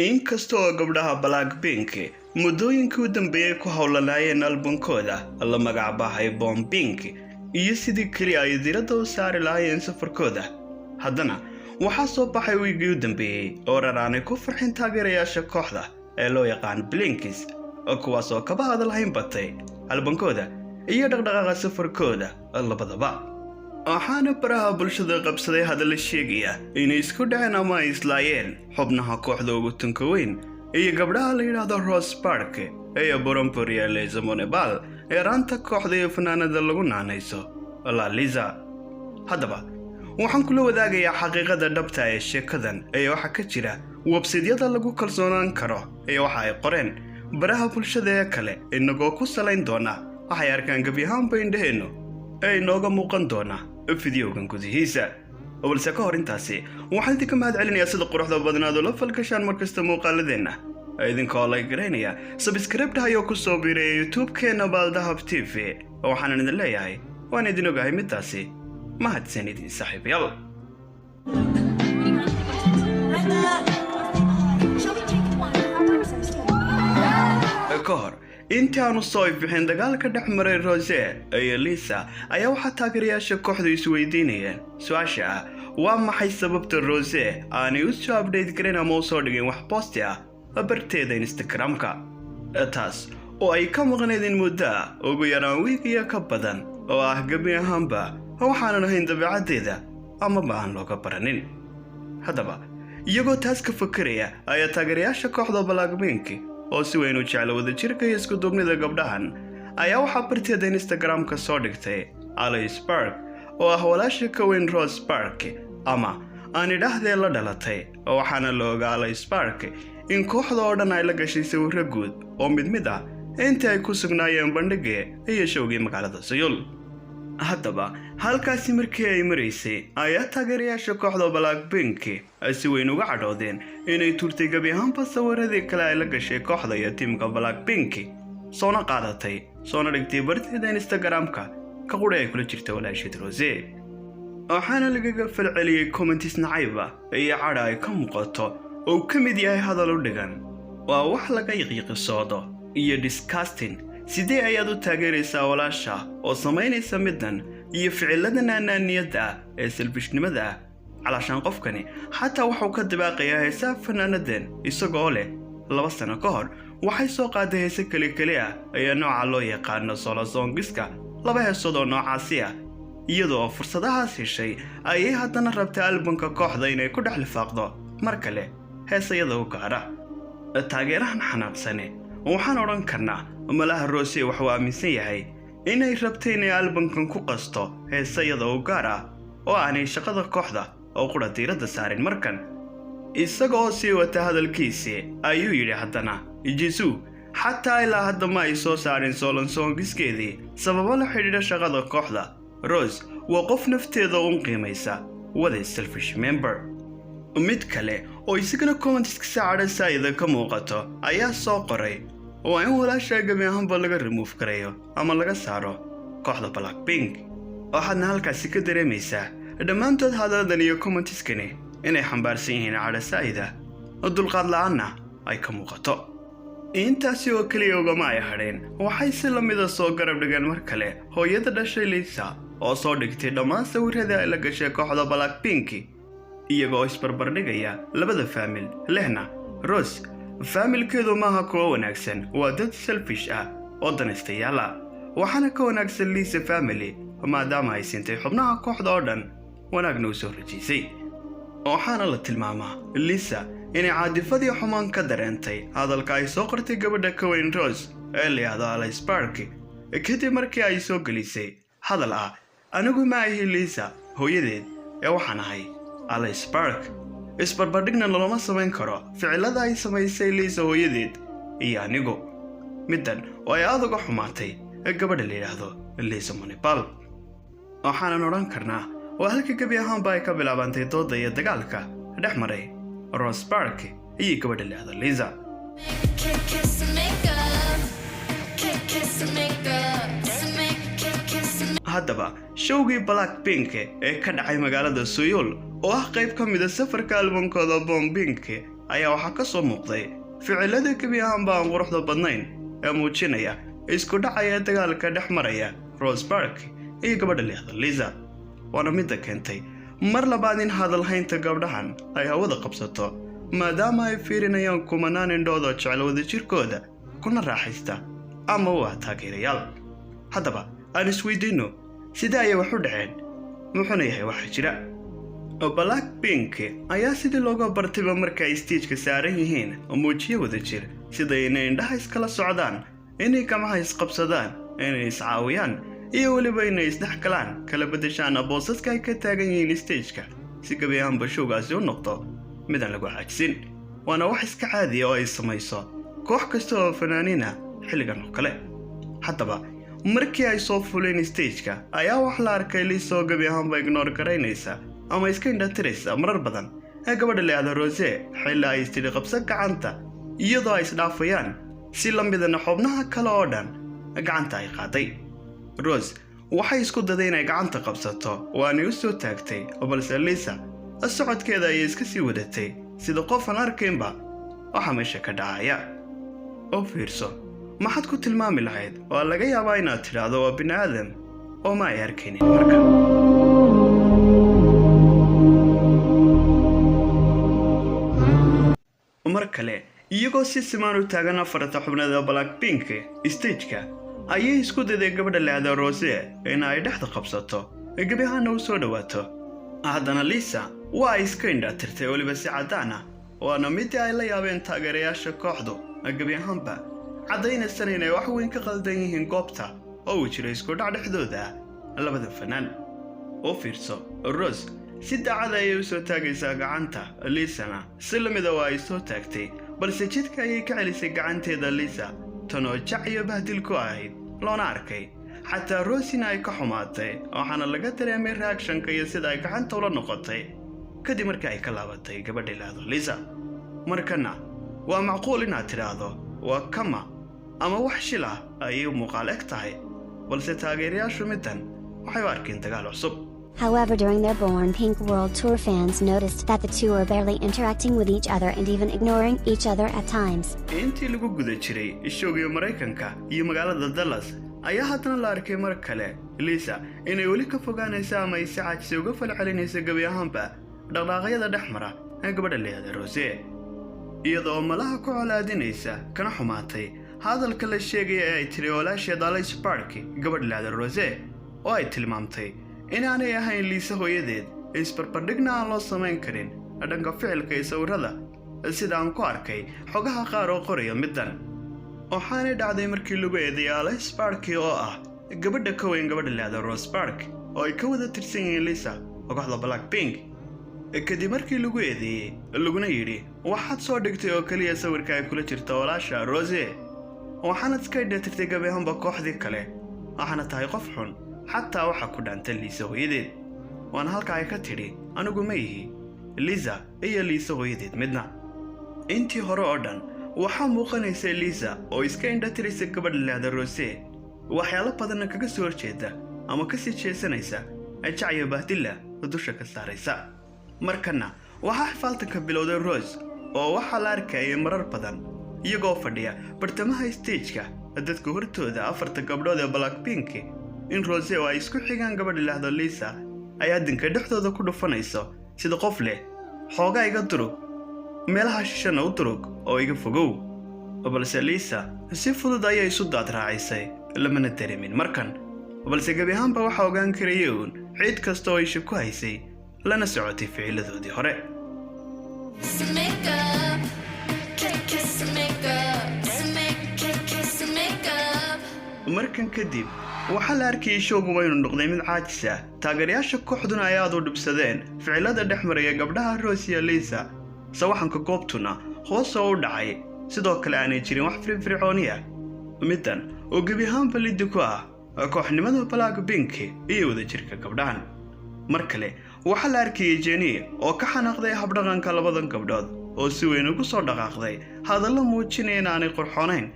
inkastoo gabdhaha Blackpink muddooyinkii u dambeeyay ku hawlanaayeen albankooda la magac baxay Bombink iyo sidii kaliya ay diiradda u saari lahaayeen safarkooda, haddana waxaa soo baxay wiigii u dambeeyay oo raraanay ku farxin taageerayaasha kooxda ee loo yaqaan Blinkies kuwaas oo kaba hadalhayn batay albankooda iyo dhaqdhaqaaqa safarkooda labadaba. waxaana baraha bulshada qabsaday hadal sheegaya inay isku dhaceen ama ay islaayeen xubnaha kooxda ugu tunka weyn iyo gabdhaha la yidhaahdo Rose Park ee Boronporia Lezamonebal ee raanta kooxda iyo fanaanada lagu naanayso La Liza. haddaba waxaan kula wadaagayaa xaqiiqada dhabta ee sheekadan ee waxa ka jira website-yada lagu kalsoonaan karo ee waxa ay qoreen baraha bulshada ee kale inagoo ku salayn doona waxay arkaan gabi ahaanba indhaheennu ay nooga muuqan doona fideogan gudihiisa. balse ka hor intaasi waxaan idinka mahadcelinayaa sida quruxda badnaad oo la falgashaan markasta muuqaaladeenna idinkoo la garaynaya subscribe ayuu ku soo biiray YouTube-keena Baldahab TV. waxaan idin leeyahay waan idin ogahay midaasi mahadsanidin saaxiibayaal. ka hor intaanu soo ifbixin dagaalka dhex maray Rose iyo Lisa ayaa waxaa taageerayaasha kooxdu isweydiinayeen su'aasha ah waa maxay sababta Rose aanay u soo update garin ama u soo dhigin wax post ah barteeda Instagram-ka, taas oo ay ka maqnaydeen muddo ugu yaraan wiig iyo ka badan oo ah gabi ahaanba waxaanan ahayn dabeecaddeeda ama baan looga baranin. haddaba iyagoo taas ka fakeraya ayaa taageerayaasha kooxda Blackpink oo si weyn u jecel wadajirka iyo isku duubnida gabdhahan ayaa waxaa barteeda Instagram-ka soo dhigtay Alice Park oo ah walaasha ka weyn Rose Park ama aan idhaahdee la dhalatay. waxaana la ogaa Alice Park in kooxda oo dhan ay la gashay sawirro guud oo mid ah intii ay ku sugnaayeen bandhigii iyo showgii magaalada Seoul. haddaba halkaasi markii ay maraysay ayaa taageerayaasha kooxda Blackpink si weyn uga cadhoodeen inay turtay gabi ahaanba sawiradii kale ay la gashay kooxda iyo tiimka Blackpink soona qaadatay soona dhigtay barteeda Instagram-ka ka qura ay kula jirta walaasheed Rose. waxaana lagaga falceliyay comments nacayba iyo cadha ay ka muuqato oo ka mid yahay hadal u dhigan waa wax laga yiqiiqisoodo iyo disgusting. sidee ayaad u taageeraysaa walaasha oo samaynaysa midan iyo ficiladan anaaniyadda ee selfishnimada calashaan qofkani xataa wuxuu ka dibaaqayaa heesaa fanaanadan isagoo leh 2 sano ka hor waxay soo qaaday heese kale ah ayaa nooca loo yaqaano solo songiska 2 heesood oo noocaasi ah iyadoo fursadahaas heshay ayay haddana rabtay albanka kooxda inay ku dhex lifaaqdo mar kale heesayada u gaara. taageerahan xanaaqsane waxaan odhan karnaa malaha Rose wuxuu aaminsan yahay inay rabtay inay albankan ku qasto heesayada u gaar ah oo aanay shaqada kooxda oo qura diiradda saarin. markan isagoo sii wata hadalkiisii ayuu yidhi haddana Jisoo xataa ilaa hadda ma ay soo saarin solo songiskeedii sababo la xidhiidha shaqada kooxda. Rose waa qof nafteeda u qiimaysa wada selfish member. mid kale oo isagana comments-ka saacada saayida ka muuqato ayaa soo qoray oo in walaasha gabi ahaanba laga remove karayo ama laga saaro kooxda Blackpink. waxaadna halkaasi ka dareemaysaa dhammaantood hadalladan iyo comments-kani inay xambaarsan yihiin cadha saayida oo dulqaad la'aanna ay ka muuqato. intaasi oo kaliya ugama ay hadheen waxay si lamida soo garab dhigeen mar kale hooyada dhashay Lisa oo soo dhigtay dhammaan sawirradii ay la gashay kooxda Blackpink iyagoo isbarbardhigaya labada faamil lehna Rose faamilkeedu maaha kuwa wanaagsan waa dad selfish ah oo danaystayaal ah. waxaana ka wanaagsan Lisa family maadaama ay siintay xubnaha kooxda oo dhan wanaagna u soo rajiisay. waxaana la tilmaamaa Lisa inay caadifadii xumaan ka dareentay hadalka ay soo qortay gabadha ka weyn Rose ee la yidhaahdo Alice Park kadib markii ay soo gelisay hadal ah anigu ma ahi Lisa hooyadeed ee waxaan ahay Alice Park. isbarbardhigna looma samayn karo ficilada ay samaysay Lisa hooyadeed iyo anigu midan oo ay aad uga xumaatay gabadha la yidhaahdo Lezamonebal. waxaanan odhan karnaa waa halka gabi ahaanba ay ka bilaabantay dooda iyo dagaalka dhex maray Rose Park iyo gabadha la yidhaahdo Lisa. haddaba showgii Blackpink ee ka dhacay magaalada Seoul oo ah qayb ka mid ah safarka albankooda Bombink ayaa waxaa ka soo muuqday ficilada gebi ahaanba aan quruxda badnayn ee muujinaya isku dhacaya dagaalka dhex maraya Rose Park iyo gabadha leexda Lisa. waana midda keentay mar labaad in hadalhaynta gabdhahan ay hawada qabsato maadaama ay fiirinayaan kumanaan indhood oo jecel wadajirkooda kuna raaxaysta ama waa taageerayaal. haddaba aan isweydiino sida ay wax u dhaceen muxuuna yahay waxa jira. Blackpink ayaa sidii looga bartayba marka ay stage-ka saaran yihiin muujiye wadajir sida inay indhaha iskala socdaan, inay gacmaha isqabsadaan, inay iscaawiyaan iyo weliba inay isdhexgalaan kala bedeshaan boosaska ay ka taagan yihiin stage-ka si gebi ahaanba showgaasi u noqdo midaan lagu caajisin. waana wax iska caadiya oo ay samayso koox kasta oo fanaaniina xilligan oo kale. haddaba markii ay soo fuleen stage-ka ayaa wax la arkay Lisa oo gebi ahaanba ignore garaynaysa ama iska indhatiraysa marar badan ee gabadha leexda Rose xilli ay istiri qabsa gacanta iyadoo ay isdhaafayaan si la midana xubnaha kale oo dhan gacanta ay qaaday. Rose waxay isku daday inay gacanta qabsato waana u soo taagtay balse Lisa socodkeeda ayay iska sii wadatay sida qof aan arkaynba waxa meesha ka dhacaya. oo fiirso maxaad ku tilmaami lahayd oo laga yaabaa inaad tidhaahdo waa bini aadam oo ma ay arkaynin marka. mar kale iyagoo si simaan u taagan afarta xubnada Blackpink stage-ka ayay isku daday gabadha leexda Rose in ay dhexda qabsato gebi ahaanna u soo dhawaato. haddana Lisa waa iska indhatirtay weliba si cadaan ah waana midii ay la yaabeen taageerayaasha kooxdu gebi ahaanba caddaynaysan inay wax weyn ka qaldan yihiin goobta oo uu jiro isku dhac dhexdooda labada fanaan. oo fiirso Rose si daacad ayay u soo taagaysaa gacanta Lisana si lamida waa ay soo taagtay balse jidka ayay ka celisay gacanteeda Lisa tan oo jac iyo bahdil ku ahayd loona arkay xataa Rosina ay ka xumaatay waxaana laga dareemay reaction-ka iyo sida ay gacanta ula noqotay kadib markii ay ka laabatay gabadha leexda Lisa. markana waa macquul inaad tidhaahdo waa kama ama wax shil ah ayay muuqaal eg tahay balse taageerayaashu middan waxay u arkeen dagaal cusub. However, during their Born Pink World Tour, fans noticed that the two were barely interacting with each other and even ignoring each other at times. intii lagu guda jiray showgii Mareykanka iyo magaalada Dallas ayaa haddana la arkay mar kale Lisa inay weli ka fogaanayso ama ay si caajis uga falcelinayso gebi ahaanba dhaqdhaqaaqyada dhexmara ee gabadha leexda Rose iyadoo malaha ku colaadinaysa kana xumaatay hadalka la sheegay ee ay tiri walaasheed Alice Park gabadha leexda Rose oo ay tilmaamtay inaanay ahayn Lisa hooyadeed isbarbardhigna aan loo samayn karin dhanka ficilka iyo sawirada sida aan ku arkay xogaha qaar oo qoraya middan. waxaanay dhacday markii lagu eedeeyay Alice Park oo ah gabadha ka weyn gabadha leexda Rose Park oo ay ka wada tirsan yihiin Lisa oo kooxda Blackpink. kadib markii lagu eedeeyay laguna yidhi waxaad soo dhigtay oo kaliya sawirka ay kula jirta walaasha Rose waxaanad iska indhatirtay gebi ahaanba kooxdii kale waxaana tahay qof xun xataa waxa ku dhaantay Lisa hooyadeed. waana halka ay ka tidhi anigu ma ihi Lisa iyo Lisa hooyadeed midna. intii hore oo dhan waxaa muuqanaysay Lisa oo iska indhatiraysa gabadha leexda Rose waxyaalo badanna kaga soo horjeeda ama ka sii jeesanaysa jacyo bahdilla dusha ka saaraysa. markana waxaa xifaaltanka bilowday Rose oo waxaa la arkayay marar badan iyagoo fadhiya bartamaha stage-ka dadka hortooda afarta gabdhood ee Blackpink in Rose oo ay isku xigaan gabadha leexda Lisa ay adinka dhexdooda ku dhufanayso sida qof leh xoogaa iga durug meelaha shishana u durug oo iga fogow. balse Lisa si fudud ayay isu daad raacisay lamana dareemin markan balse gebi ahaanba waxaa ogaan karayay uun cid kasta oo isha ku haysay lana socotay ficiladoodii hore. markan kadib waxaa la arkayay showgu waynu noqday mid caajis ah taageerayaasha kooxduna ay aad u dhibsadeen ficilada dhex maraya gabdhaha Rose iyo Lisa sawaxanka goobtuna hoos u dhacay sidoo kale aanay jirin wax firfircooni ah middan oo gebi ahaanba liddi ku ah kooxnimada Blackpink iyo wadajirka gabdhahan. mar kale waxaa la arkayay Jennie oo ka xanaaqday habdhaqanka labadan gabdhood oo si weyn ugu soo dhaqaaqday hadallo muujinaya inaanay qurxoonayn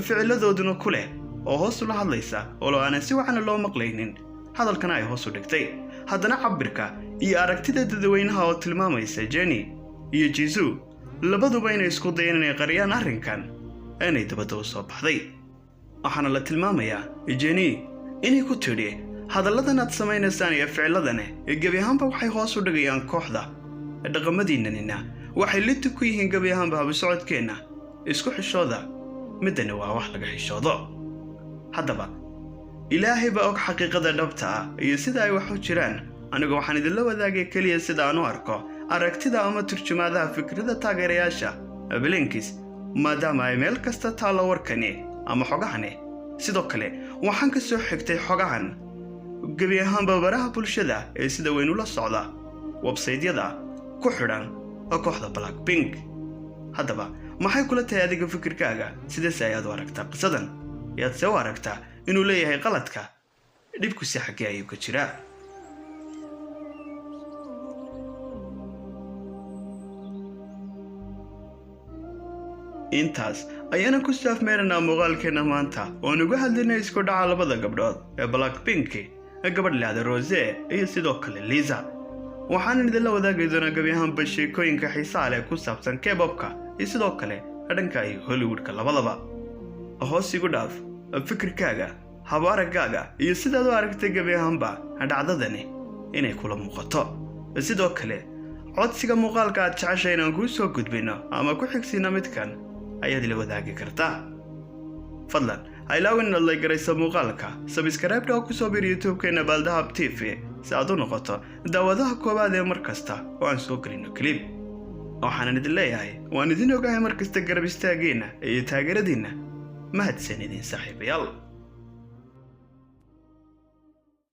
ficiladooduna ku leh oo hoos ula hadlaysa oo aanay si wacan loo maqlaynin hadalkana ay hoos u dhigtay. haddana cabirka iyo aragtida dadweynaha oo tilmaamaysa Jennie iyo Jisoo labaduba inay isku dayeen inay qariyaan arrinkan inay dabadda u soo baxday. waxaana la tilmaamayaa Jenny inay ku tidhi hadalladan aad samaynaysaan iyo ficilladane gebi ahaanba waxay hoos u dhigayaan kooxda. dhaqamadiinanina waxay liddi ku yihiin gebi ahaanba habsocodkeenna. isku xishooda, middani waa wax laga xishoodo. haddaba ilaahay baa og xaqiiqada dhabta ah iyo sida ay wax u jiraan. anigu waxaan idinla wadaagay keliya sida aan u arko aragtida ama turjumaadaha fikrada taageerayaasha Blinkis, maadaama ay meel kasta taallo warkani ama xogahani. sidoo kale waxaan ka soo xigtay xogahan gebi ahaanba baraha bulshada ee sida weyn ula socda websaydyada ku xidhan kooxda Blackpink. haddaba maxay kula tahay adiga fikirkaaga? sidaas ayaad u aragtaa qisadan? yaad se u aragtaa inuu leeyahay qaladka? dhibku si xaggee ayuu ka jiraa? intaas ayaana ku saafmeeranaa muuqaalkeena maanta oo nugu hadlinay isku dhaca labada gabdhood ee Blackpink, gabadh leeda Rose iyo sidoo kale Lisa. waxaan idinla wadaagi doonaa gebi ahaanba sheekooyinka xiisaha leh ku saabsan K-popka iyo sidoo kale dhanka iyo Hollywoodka labadaba. hoos igu dhaaf fikirkaaga, habaaragaaga iyo sidaad u aragtay gebi ahaanba dhacdadani inay kula muuqato. sidoo kale codsiga muuqaalka aad jeceshay inaan kuu soo gudbino ama ku xigsiino midkan ayaad ila wadaagi kartaa. fadlan ha ilaawin inaad like garayso muuqaalka, subscribe oo ku soo biir YouTube-keena Baldahab TV si aad u noqoto daawadaha koowaad ee mar kasta oo aan soo gelino clip. waxaan idin leeyahay waan idin ogahay mar kasta garab istaageenna iyo taageeradiinna. mahadsanidin saaxiibayaal.